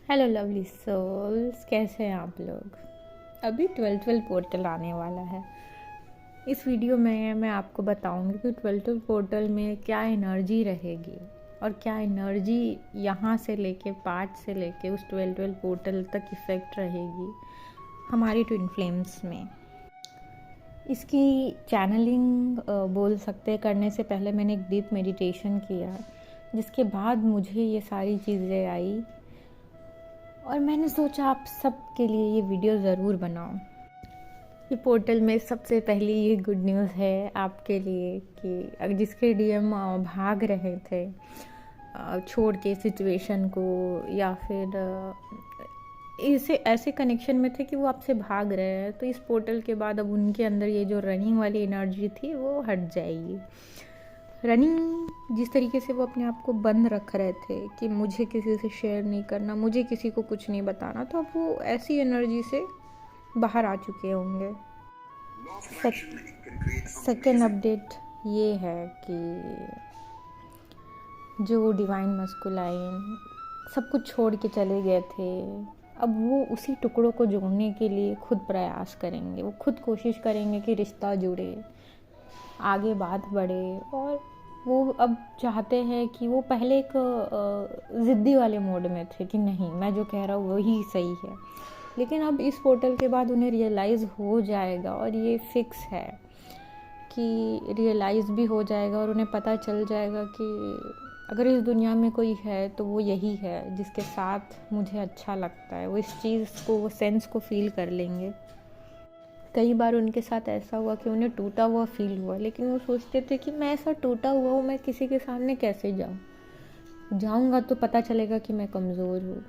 Hello lovely souls, कैसे हैं आप लोग। अभी 12 पोर्टल आने वाला है। इस वीडियो में मैं आपको बताऊंगी कि 12 पोर्टल में क्या एनर्जी रहेगी और क्या एनर्जी यहाँ से लेके 5 से लेके उस 12 पोर्टल तक इफ़ेक्ट रहेगी हमारी ट्विन फ्लेम्स में। इसकी चैनलिंग बोल सकते करने से पहले मैंने एक डीप मेडिटेशन किया, जिसके बाद मुझे ये सारी चीज़ें आई और मैंने सोचा आप सब के लिए ये वीडियो ज़रूर बनाऊं। ये पोर्टल में सबसे पहली ये गुड न्यूज़ है आपके लिए कि जिसके डीएम भाग रहे थे छोड़ के सिचुएशन को, या फिर इसे ऐसे कनेक्शन में थे कि वो आपसे भाग रहे हैं, तो इस पोर्टल के बाद अब उनके अंदर ये जो रनिंग वाली एनर्जी थी वो हट जाएगी। रनिंग जिस तरीके से वो अपने आप को बंद रख रहे थे कि मुझे किसी से शेयर नहीं करना, मुझे किसी को कुछ नहीं बताना, तो अब वो ऐसी एनर्जी से बाहर आ चुके होंगे। सेकेंड अपडेट ये है कि जो डिवाइन मस्कुलाइन सब कुछ छोड़ के चले गए थे, अब वो उसी टुकड़ों को जोड़ने के लिए खुद प्रयास करेंगे। वो खुद कोशिश करेंगे कि रिश्ता जुड़े, आगे बात बढ़े, और वो अब चाहते हैं कि वो पहले एक ज़िद्दी वाले मोड में थे कि नहीं, मैं जो कह रहा हूँ वही सही है, लेकिन अब इस पोर्टल के बाद उन्हें रियलाइज़ हो जाएगा, और ये फिक्स है कि रियलाइज़ भी हो जाएगा और उन्हें पता चल जाएगा कि अगर इस दुनिया में कोई है तो वो यही है जिसके साथ मुझे अच्छा लगता है। वो इस चीज़ को, वो सेंस को फील कर लेंगे। कई बार उनके साथ ऐसा हुआ कि उन्हें टूटा हुआ फील हुआ, लेकिन वो सोचते थे कि मैं ऐसा टूटा हुआ हूँ, मैं किसी के सामने कैसे जाऊँगा तो पता चलेगा कि मैं कमज़ोर हूँ।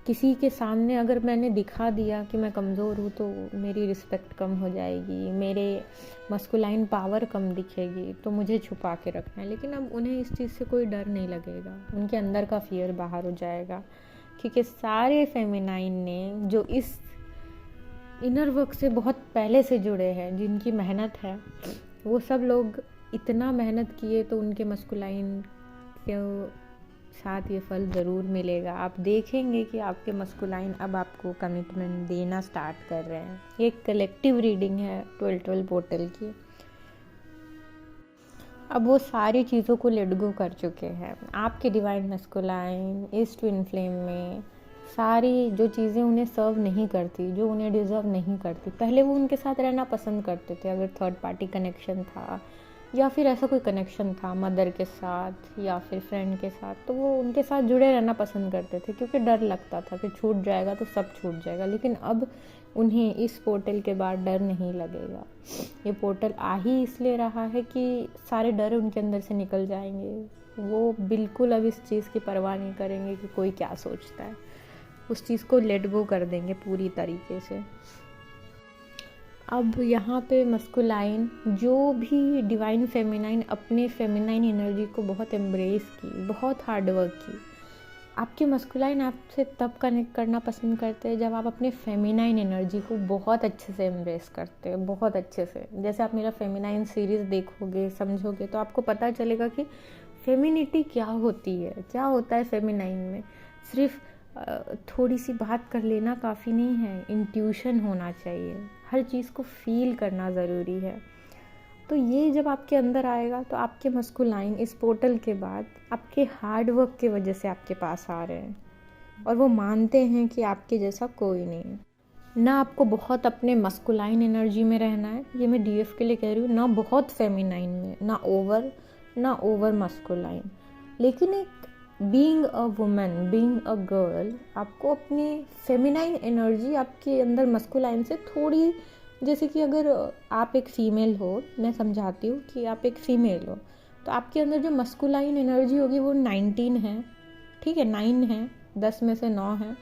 किसी के सामने अगर मैंने दिखा दिया कि मैं कमज़ोर हूँ तो मेरी रिस्पेक्ट कम हो जाएगी, मेरे मस्कुलाइन पावर कम दिखेगी, तो मुझे छुपा के रखना है। लेकिन अब उन्हें इस चीज़ से कोई डर नहीं लगेगा, उनके अंदर का फियर बाहर हो जाएगा, क्योंकि सारे फेमिनाइन ने जो इस इनर वर्क से बहुत पहले से जुड़े हैं, जिनकी मेहनत है, वो सब लोग इतना मेहनत किए, तो उनके मस्कुलाइन के साथ ये फल ज़रूर मिलेगा। आप देखेंगे कि आपके मस्कुलाइन अब आपको कमिटमेंट देना स्टार्ट कर रहे हैं। ये कलेक्टिव रीडिंग है 12 पोर्टल की। अब वो सारी चीज़ों को लेट गो कर चुके हैं। आपके डिवाइन मस्कुलाइन इस ट्विन फ्लेम में सारी जो चीज़ें उन्हें सर्व नहीं करती, जो उन्हें डिज़र्व नहीं करती, पहले वो उनके साथ रहना पसंद करते थे। अगर थर्ड पार्टी कनेक्शन था या फिर ऐसा कोई कनेक्शन था मदर के साथ या फिर फ्रेंड के साथ, तो वो उनके साथ जुड़े रहना पसंद करते थे, क्योंकि डर लगता था कि छूट जाएगा तो सब छूट जाएगा। लेकिन अब उन्हें इस पोर्टल के बाद डर नहीं लगेगा। ये पोर्टल आ ही इसलिए रहा है कि सारे डर उनके अंदर से निकल जाएंगे। वो बिल्कुल अब इस चीज़ की परवाह नहीं करेंगे कि कोई क्या सोचता है, उस चीज़ को लेट गो कर देंगे पूरी तरीके से। अब यहाँ पे मस्कुलाइन जो भी डिवाइन फेमिनाइन अपने फेमिनाइन एनर्जी को बहुत एम्ब्रेस की, बहुत हार्ड वर्क की। आपके मस्कुलाइन आपसे तब कनेक्ट करना पसंद करते हैं जब आप अपने फेमिनाइन एनर्जी को बहुत अच्छे से एम्ब्रेस करते हैं, बहुत अच्छे से। जैसे आप मेरा फेमिनाइन सीरीज़ देखोगे, समझोगे, तो आपको पता चलेगा कि फेमिनिटी क्या होती है, क्या होता है फेमिनाइन में। सिर्फ थोड़ी सी बात कर लेना काफ़ी नहीं है, इंट्यूशन होना चाहिए, हर चीज़ को फील करना ज़रूरी है। तो ये जब आपके अंदर आएगा तो आपके मस्कुलाइन इस पोर्टल के बाद आपके हार्ड वर्क की वजह से आपके पास आ रहे हैं, और वो मानते हैं कि आपके जैसा कोई नहीं है। ना आपको बहुत अपने मस्कुलाइन एनर्जी में रहना है, ये मैं डीएफ के लिए कह रही हूँ, ना बहुत फेमिनाइन में, ना ओवर मस्कुलाइन। लेकिन एक being a woman, being a girl, आपको अपनी फेमिनाइन एनर्जी आपके अंदर मस्कुलाइन से थोड़ी, जैसे कि अगर आप एक फ़ीमेल हो, मैं समझाती हूँ कि आप एक फ़ीमेल हो, तो आपके अंदर जो मस्कुलाइन एनर्जी होगी वो 19 है, ठीक है, 9 है, 10 में से 9 है,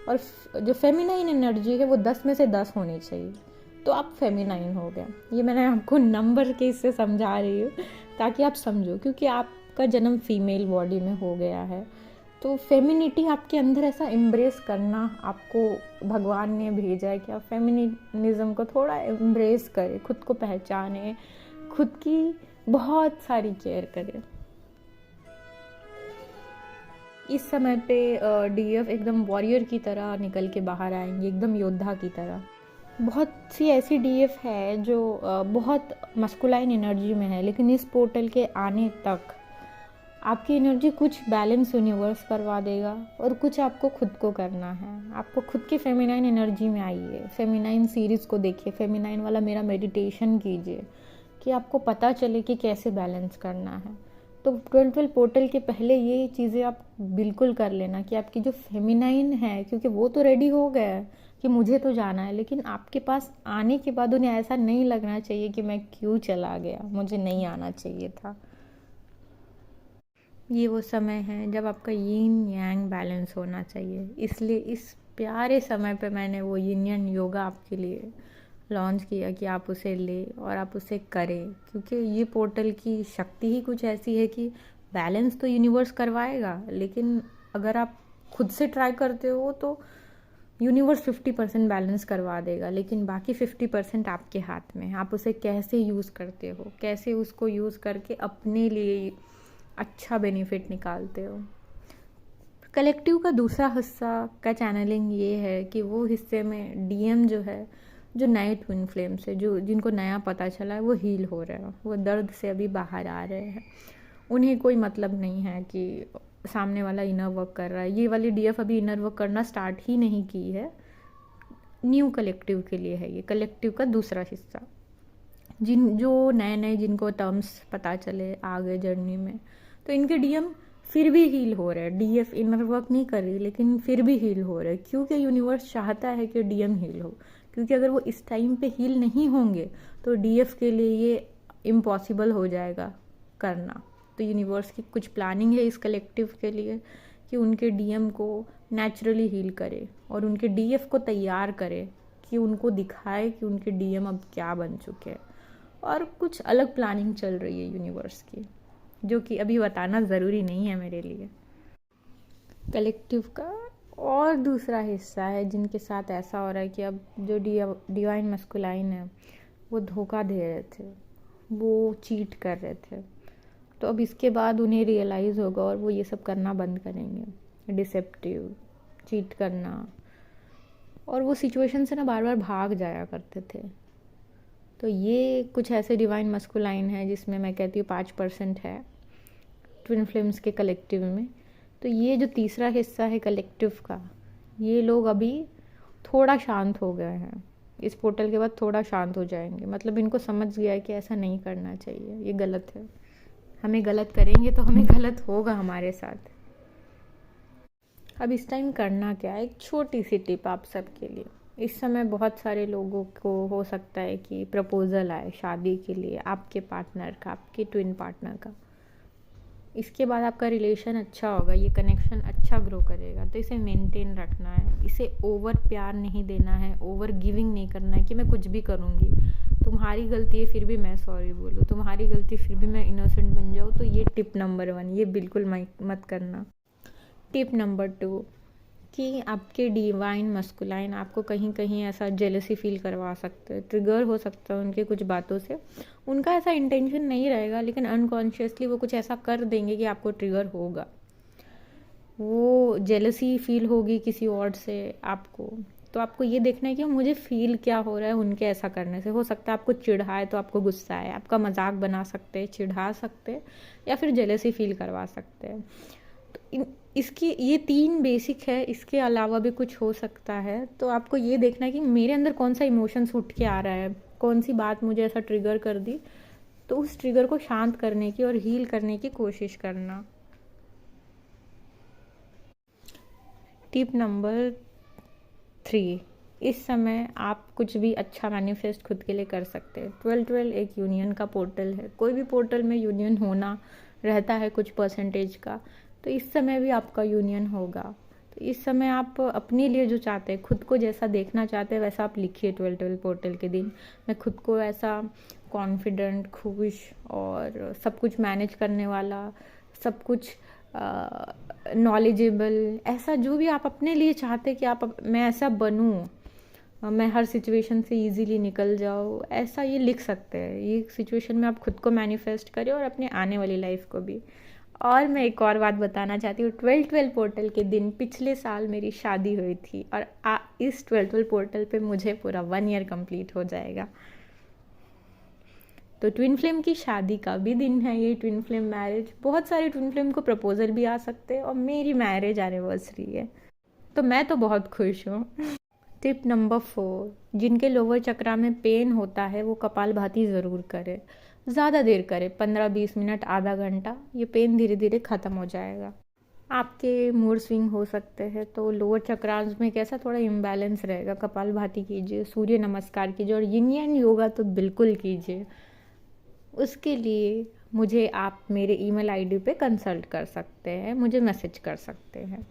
और जो फेमिनाइन एनर्जी है वो 10 में से 10 होनी चाहिए, तो आप फेमिनाइन हो गए। ये मैंने आपको नंबर के इससे समझा रही हूँ ताकि आप समझो, क्योंकि आपका जन्म फीमेल बॉडी में हो गया है, तो फेमिनिटी आपके अंदर ऐसा एम्ब्रेस करना आपको भगवान ने भेजा है कि आप फेमिनिज्म को थोड़ा एम्ब्रेस करें, खुद को पहचानें, खुद की बहुत सारी केयर करें। इस समय पे डीएफ एकदम वॉरियर की तरह निकल के बाहर आएंगे, एकदम योद्धा की तरह। बहुत सी ऐसी डीएफ है जो बहुत मस्कुलाइन एनर्जी में है, लेकिन इस पोर्टल के आने तक आपकी एनर्जी कुछ बैलेंस यूनिवर्स करवा देगा और कुछ आपको खुद को करना है। आपको खुद के फेमिनाइन एनर्जी में आइए, फेमिनाइन सीरीज़ को देखिए, फेमिनाइन वाला मेरा मेडिटेशन कीजिए कि आपको पता चले कि कैसे बैलेंस करना है। तो 12 पोर्टल के पहले ये चीज़ें आप बिल्कुल कर लेना कि आपकी जो फेमिनाइन है, क्योंकि वो तो रेडी हो गया है कि मुझे तो जाना है, लेकिन आपके पास आने के बाद उन्हें ऐसा नहीं लगना चाहिए कि मैं क्यों चला गया, मुझे नहीं आना चाहिए था। ये वो समय है जब आपका यिन यांग बैलेंस होना चाहिए। इसलिए इस प्यारे समय पे मैंने वो यिन यांग योगा आपके लिए लॉन्च किया कि आप उसे ले और आप उसे करें, क्योंकि ये पोर्टल की शक्ति ही कुछ ऐसी है कि बैलेंस तो यूनिवर्स करवाएगा, लेकिन अगर आप खुद से ट्राई करते हो तो यूनिवर्स 50% बैलेंस करवा देगा, लेकिन बाकी 50% आपके हाथ में है। आप उसे कैसे यूज़ करते हो, कैसे उसको यूज़ करके अपने लिए अच्छा बेनिफिट निकालते हो। कलेक्टिव का दूसरा हिस्सा का चैनलिंग ये है कि वो हिस्से में डीएम जो है, जो नए ट्विन फ्लेम से जो जिनको नया पता चला है वो हील हो रहे हैं, वो दर्द से अभी बाहर आ रहे हैं। उन्हें कोई मतलब नहीं है कि सामने वाला इनर वर्क कर रहा है। ये वाली डीएफ अभी इनर वर्क करना स्टार्ट ही नहीं की है, न्यू कलेक्टिव के लिए है ये कलेक्टिव का दूसरा हिस्सा। जो नए जिनको टर्म्स पता चले आगे जर्नी में, तो इनके डीएम फिर भी हील हो रहे हैं। डीएफ इनर वर्क नहीं कर रही, लेकिन फिर भी हील हो रहे हैं, क्योंकि यूनिवर्स चाहता है कि डीएम हील हो। क्योंकि अगर वो इस टाइम पे हील नहीं होंगे तो डीएफ के लिए ये इम्पॉसिबल हो जाएगा करना। तो यूनिवर्स की कुछ प्लानिंग है इस कलेक्टिव के लिए कि उनके डीएम को नेचुरली हील करे और उनके डीएफ को तैयार करे, कि उनको दिखाए कि उनके डीएम अब क्या बन चुके हैं। और कुछ अलग प्लानिंग चल रही है यूनिवर्स की, जो कि अभी बताना ज़रूरी नहीं है मेरे लिए। कलेक्टिव का और दूसरा हिस्सा है जिनके साथ ऐसा हो रहा है कि अब जो डिवाइन मस्कुलाइन है वो धोखा दे रहे थे, वो चीट कर रहे थे। तो अब इसके बाद उन्हें रियलाइज़ होगा और वो ये सब करना बंद करेंगे, डिसेप्टिव, चीट करना, और वो सिचुएशन से ना बार बार भाग जाया करते थे। तो ये कुछ ऐसे डिवाइन मस्कुलाइन है जिसमें मैं कहती हूँ 5% है ट्विन फ्लेम्स के कलेक्टिव में। तो ये जो तीसरा हिस्सा है कलेक्टिव का, ये लोग अभी थोड़ा शांत हो गए हैं, इस पोर्टल के बाद थोड़ा शांत हो जाएंगे। मतलब इनको समझ गया है कि ऐसा नहीं करना चाहिए, ये गलत है, हमें गलत करेंगे तो हमें गलत होगा हमारे साथ। अब इस टाइम करना क्या है, एक छोटी सी टिप आप सबके लिए। इस समय बहुत सारे लोगों को हो सकता है कि प्रपोज़ल आए शादी के लिए, आपके पार्टनर का, आपके ट्विन पार्टनर का। इसके बाद आपका रिलेशन अच्छा होगा, ये कनेक्शन अच्छा ग्रो करेगा। तो इसे मेंटेन रखना है, इसे ओवर प्यार नहीं देना है, ओवर गिविंग नहीं करना है कि मैं कुछ भी करूँगी, तुम्हारी गलती है फिर भी मैं सॉरी बोलूँ, तुम्हारी गलती फिर भी मैं इनोसेंट बन जाऊँ। तो ये टिप नंबर 1, ये बिल्कुल मत करना। टिप नंबर 2 कि आपके डिवाइन मस्कुलाइन आपको कहीं कहीं ऐसा जेलसी फील करवा सकते हैं, ट्रिगर हो सकता है उनके कुछ बातों से। उनका ऐसा इंटेंशन नहीं रहेगा, लेकिन अनकॉन्शियसली वो कुछ ऐसा कर देंगे कि आपको ट्रिगर होगा, वो जेलसी फील होगी किसी और से आपको। तो आपको ये देखना है कि मुझे फील क्या हो रहा है उनके ऐसा करने से। हो सकता है आपको चिढ़ाए तो आपको गुस्सा है, आपका मजाक बना सकते हैं, चिढ़ा सकते हैं, या फिर जेलसी फील करवा सकते हैं। तो इसकी ये 3 बेसिक है, इसके अलावा भी कुछ हो सकता है। तो आपको ये देखना है कि मेरे अंदर कौन सा इमोशंस उठ के आ रहा है, कौन सी बात मुझे ऐसा ट्रिगर कर दी, तो उस ट्रिगर को शांत करने की और हील करने की कोशिश करना। टिप नंबर 3, इस समय आप कुछ भी अच्छा मैनिफेस्ट खुद के लिए कर सकते हैं। 12 एक यूनियन का पोर्टल है, कोई भी पोर्टल में यूनियन होना रहता है कुछ परसेंटेज का, तो इस समय भी आपका यूनियन होगा। तो इस समय आप अपने लिए जो चाहते हैं, खुद को जैसा देखना चाहते हैं वैसा आप लिखिए 12 पोर्टल के दिन। मैं खुद को ऐसा कॉन्फिडेंट, खुश और सब कुछ मैनेज करने वाला, सब कुछ नॉलेजेबल, ऐसा जो भी आप अपने लिए चाहते हैं कि मैं ऐसा बनूं, मैं हर सिचुएशन से इजीली निकल जाऊँ, ऐसा ये लिख सकते हैं। ये सिचुएशन में आप खुद को मैनिफेस्ट करें और अपने आने वाली लाइफ को भी। और मैं एक और बात बताना चाहती हूँ, 12-12 पोर्टल के दिन पिछले साल मेरी शादी हुई थी, और इस 12-12 पोर्टल पे मुझे पूरा 1 ईयर कंप्लीट हो जाएगा। तो ट्विन फ्लेम की शादी का भी दिन है ये, ट्विन फ्लेम मैरिज। बहुत सारे ट्विन फ्लेम को प्रपोजल भी आ सकते हैं, और मेरी मैरिज एनिवर्सरी है, तो मैं तो बहुत खुश हूँ। टिप नंबर 4, जिनके लोअर चक्रा में पेन होता है वो कपालभाति ज़रूर करें। ज़्यादा देर करें, 15-20 मिनट, आधा घंटा, ये पेन धीरे धीरे ख़त्म हो जाएगा। आपके मूड स्विंग हो सकते हैं, तो लोअर चक्रास में कैसा थोड़ा इम्बैलेंस रहेगा, कपालभाति कीजिए, सूर्य नमस्कार कीजिए, और यिन यान योगा तो बिल्कुल कीजिए। उसके लिए मुझे आप मेरे ईमेल आईडी पे कंसल्ट कर सकते हैं, मुझे मैसेज कर सकते हैं,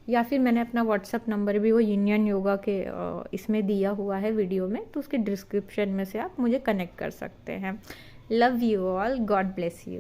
या फिर मैंने अपना व्हाट्सअप नंबर भी वो यिन यान योगा के इसमें दिया हुआ है वीडियो में, तो उसके डिस्क्रिप्शन में से आप मुझे कनेक्ट कर सकते हैं। Love you all, God bless you.